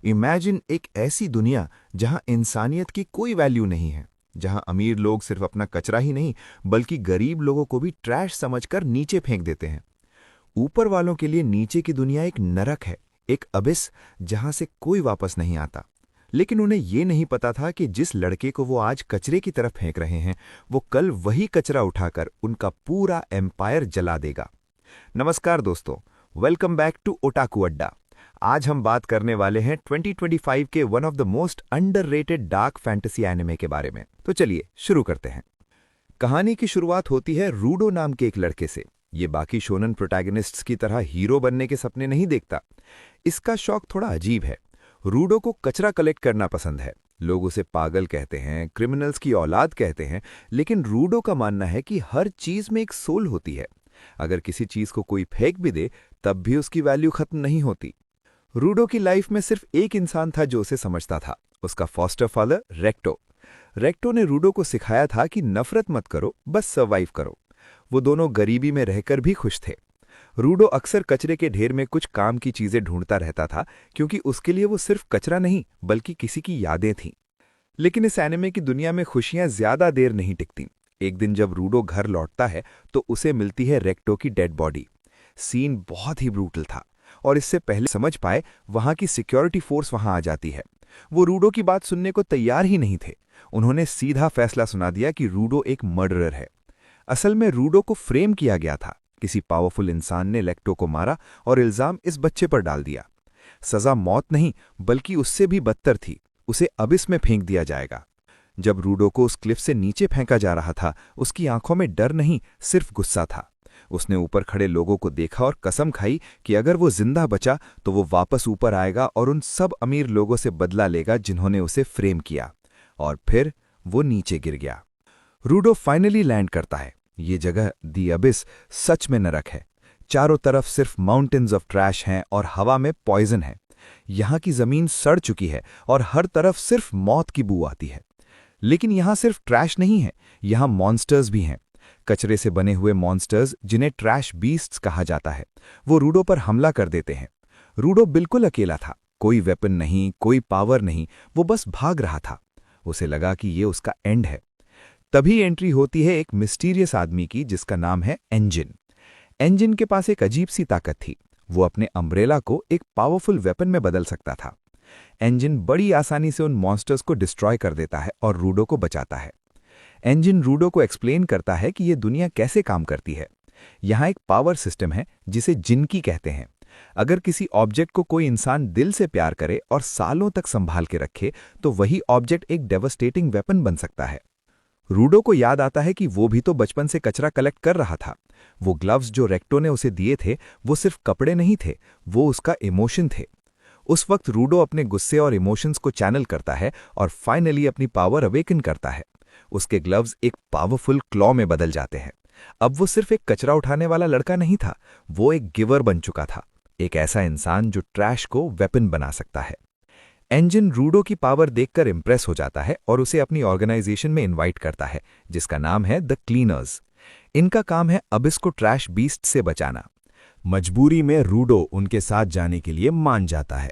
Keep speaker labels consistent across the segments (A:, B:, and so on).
A: Imagine एक ऐसी दुनिया जहां इंसानियत की कोई वैल्यू नहीं है, जहां अमीर लोग सिर्फ अपना कचरा ही नहीं बल्कि गरीब लोगों को भी ट्रैश समझकर नीचे फेंक देते हैं। ऊपर वालों के लिए नीचे की दुनिया एक नरक है, एक अबिस जहां से कोई वापस नहीं आता। लेकिन उन्हें ये नहीं पता था कि जिस लड़के को वो आज कचरे की तरफ फेंक रहे हैं, वो कल वही कचरा उठाकर उनका पूरा एम्पायर जला देगा। नमस्कार दोस्तों, वेलकम बैक टू ओटाकू अड्डा। आज हम बात करने वाले हैं 2025 के one of the most underrated dark fantasy anime के बारे में। तो चलिए शुरू करते हैं। कहानी की शुरुआत होती है रूडो नाम के एक लड़के से। ये बाकी शोनन प्रोटैगनिस्ट्स की तरह हीरो बनने के सपने नहीं देखता। इसका शौक थोड़ा अजीब है। रूडो को कचरा कलेक्ट करना पसंद है। लोग उसे पागल कहते हैं, क्रिमिनल्स की औलाद कहते हैं, लेकिन रूडो का मानना है कि हर चीज में एक सोल होती है। अगर किसी चीज को कोई फेंक भी दे तब भी उसकी वैल्यू खत्म नहीं होती। रूडो की लाइफ में सिर्फ एक इंसान था जो उसे समझता था, उसका फॉस्टर फादर रेक्टो। रेक्टो ने रूडो को सिखाया था कि नफरत मत करो, बस सर्वाइव करो। वो दोनों गरीबी में रहकर भी खुश थे। रूडो अक्सर कचरे के ढेर में कुछ काम की चीजें ढूंढता रहता था, क्योंकि उसके लिए वो सिर्फ कचरा नहीं बल्कि किसी की यादें थीं। लेकिन इस एनिमे की दुनिया में खुशियां ज्यादा देर नहीं टिकती। एक दिन जब रूडो घर लौटता है तो उसे मिलती है रेक्टो की डेड बॉडी। सीन बहुत ही ब्रूटल था और इससे पहले समझ पाए वहां की सिक्योरिटी फोर्स वहां आ जाती है। वो रूडो की बात सुनने को तैयार ही नहीं थे। उन्होंने सीधा फैसला सुना दिया कि रूडो एक मर्डरर है। असल में रूडो को फ्रेम किया गया था। किसी पावरफुल इंसान ने रेक्टो को मारा और इल्जाम इस बच्चे पर डाल दिया। सजा मौत नहीं बल्कि उससे भी बदतर थी, उसे अबिस में फेंक दिया जाएगा। जब रूडो को उस क्लिफ से नीचे फेंका जा रहा था, उसकी आंखों में डर नहीं सिर्फ गुस्सा था। उसने ऊपर खड़े लोगों को देखा और कसम खाई कि अगर वो जिंदा बचा तो वो वापस ऊपर आएगा और उन सब अमीर लोगों से बदला लेगा जिन्होंने उसे फ्रेम किया। और फिर वो नीचे गिर गया। रूडो फाइनली लैंड करता है। ये जगह दी अबिस सच में नरक है। चारों तरफ सिर्फ माउंटेन्स ऑफ ट्रैश हैं और हवा में पॉइजन है। यहाँ की जमीन सड़ चुकी है और हर तरफ सिर्फ मौत की बू आती है। लेकिन यहाँ सिर्फ ट्रैश नहीं है, यहाँ मॉन्स्टर्स भी हैं। कचरे से बने हुए मॉन्स्टर्स जिन्हें ट्रैश बीस्ट्स कहा जाता है। वो रूडो पर हमला कर देते हैं। रूडो बिल्कुल अकेला था, कोई वेपन नहीं, कोई पावर नहीं, वो बस भाग रहा था। उसे लगा कि ये उसका एंड है। तभी एंट्री होती है एक मिस्टीरियस आदमी की जिसका नाम है एंजिन। एंजिन के पास एक अजीब सी ताकत थी। वो अपने अम्ब्रेला को एक पावरफुल वेपन में बदल सकता था। एंजिन बड़ी आसानी से उन मॉन्स्टर्स को डिस्ट्रॉय कर देता है और रूडो को बचाता है। एंजिन रूडो को एक्सप्लेन करता है कि ये दुनिया कैसे काम करती है। यहाँ एक पावर सिस्टम है जिसे जिनकी कहते हैं। अगर किसी ऑब्जेक्ट को कोई इंसान दिल से प्यार करे और सालों तक संभाल के रखे तो वही ऑब्जेक्ट एक डेवस्टेटिंग वेपन बन सकता है। रूडो को याद आता है कि वो भी तो बचपन से कचरा कलेक्ट कर रहा था। वो ग्लव्स जो रेक्टो ने उसे दिए थे वो सिर्फ कपड़े नहीं थे, वो उसका इमोशन थे। उस वक्त रूडो अपने गुस्से और इमोशंस को चैनल करता है और फाइनली अपनी पावर अवेकन करता है। उसके ग्लव्स एक पावरफुल क्लॉ में बदल जाते हैं। अब वो सिर्फ एक कचरा उठाने वाला लड़का नहीं था, वो एक गिवर बन चुका था, एक ऐसा इंसान जो ट्रैश को वेपन बना सकता है। एंजिन रूडो की पावर देखकर इंप्रेस हो जाता है और उसे अपनी ऑर्गेनाइजेशन में इनवाइट करता है, जिसका नाम है द क्लीनर्स। इनका काम है अबिस को ट्रैश बीस्ट से बचाना। मजबूरी में रूडो उनके साथ जाने के लिए मान जाता है।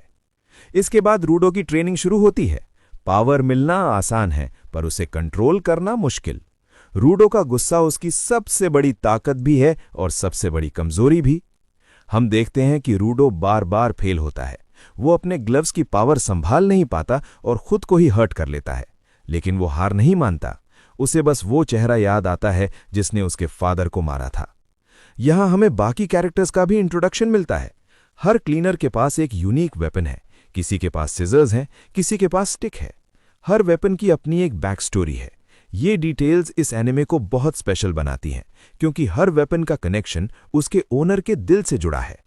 A: इसके बाद रूडो की ट्रेनिंग शुरू होती है। पावर मिलना आसान है पर उसे कंट्रोल करना मुश्किल। रूडो का गुस्सा उसकी सबसे बड़ी ताकत भी है और सबसे बड़ी कमजोरी भी। हम देखते हैं कि रूडो बार बार फेल होता है। वो अपने ग्लव्स की पावर संभाल नहीं पाता और खुद को ही हर्ट कर लेता है। लेकिन वो हार नहीं मानता। उसे बस वो चेहरा याद आता है जिसने उसके फादर को मारा था। यहां हमें बाकी कैरेक्टर्स का भी इंट्रोडक्शन मिलता है। हर क्लीनर के पास एक यूनिक वेपन है। किसी के पास सिजर्स हैं, किसी के पास स्टिक है। हर वेपन की अपनी एक बैक स्टोरी है। ये डिटेल्स इस एनिमे को बहुत स्पेशल बनाती हैं, क्योंकि हर वेपन का कनेक्शन उसके ओनर के दिल से जुड़ा है।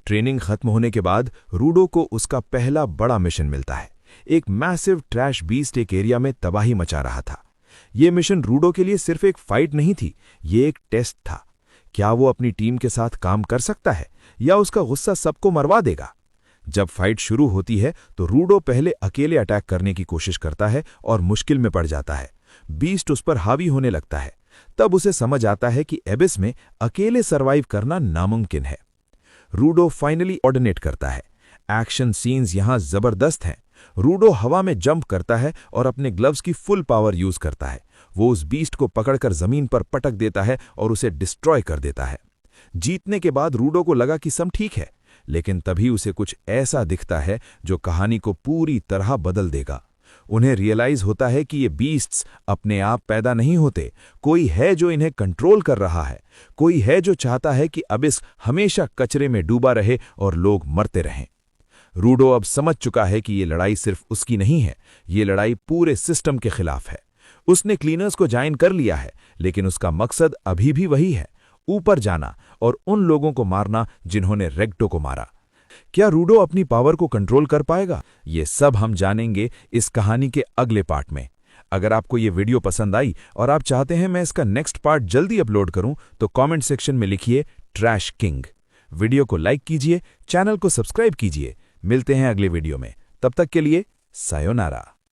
A: ट्रेनिंग खत्म होने के बाद रूडो को उसका पहला बड़ा मिशन मिलता है। एक मैसिव ट्रैश बीस्ट एक एरिया में तबाही मचा रहा था। ये मिशन रूडो के लिए सिर्फ एक फाइट नहीं थी, ये एक टेस्ट था। क्या वो अपनी टीम के साथ काम कर सकता है या उसका गुस्सा सबको मरवा देगा? जब फाइट शुरू होती है तो रूडो पहले अकेले अटैक करने की कोशिश करता है और मुश्किल में पड़ जाता है। बीस्ट उस पर हावी होने लगता है। तब उसे समझ आता है कि एबिस में अकेले सर्वाइव करना नामुमकिन है। रूडो फाइनली ऑर्डिनेट करता है।
B: एक्शन सीन्स यहां जबरदस्त हैं। रूडो हवा में जंप करता है और अपने ग्लव्स की फुल पावर यूज करता है। वो उस बीस्ट को पकड़कर जमीन पर पटक देता है और उसे डिस्ट्रॉय कर देता है। जीतने के बाद रूडो को लगा कि सब ठीक है, लेकिन तभी उसे कुछ ऐसा दिखता है जो कहानी को पूरी तरह बदल देगा। उन्हें रियलाइज होता है कि ये बीस्ट्स अपने आप पैदा नहीं होते, कोई है जो इन्हें कंट्रोल कर रहा है, कोई है जो चाहता है कि अबिस हमेशा कचरे में डूबा रहे और लोग मरते रहें। रूडो अब समझ चुका है कि ये लड़ाई सिर्फ उसकी नहीं है, ये लड़ाई पूरे सिस्टम के खिलाफ है। उसने क्लीनर्स को ज्वाइन कर लिया है, लेकिन उसका मकसद अभी भी वही है, ऊपर जाना और उन लोगों को मारना जिन्होंने रेक्टो को मारा। क्या रूडो अपनी पावर को कंट्रोल कर पाएगा? ये सब हम जानेंगे इस कहानी के अगले पार्ट में। अगर आपको ये वीडियो पसंद आई और आप चाहते हैं मैं इसका नेक्स्ट पार्ट जल्दी अपलोड करूं, तो कमेंट सेक्शन में लिखिए ट्रैश किंग। वीडियो को लाइक कीजिए, चैनल को सब्सक्राइब कीजिए। मिलते हैं अगले वीडियो में, तब तक के लिए सायोनारा।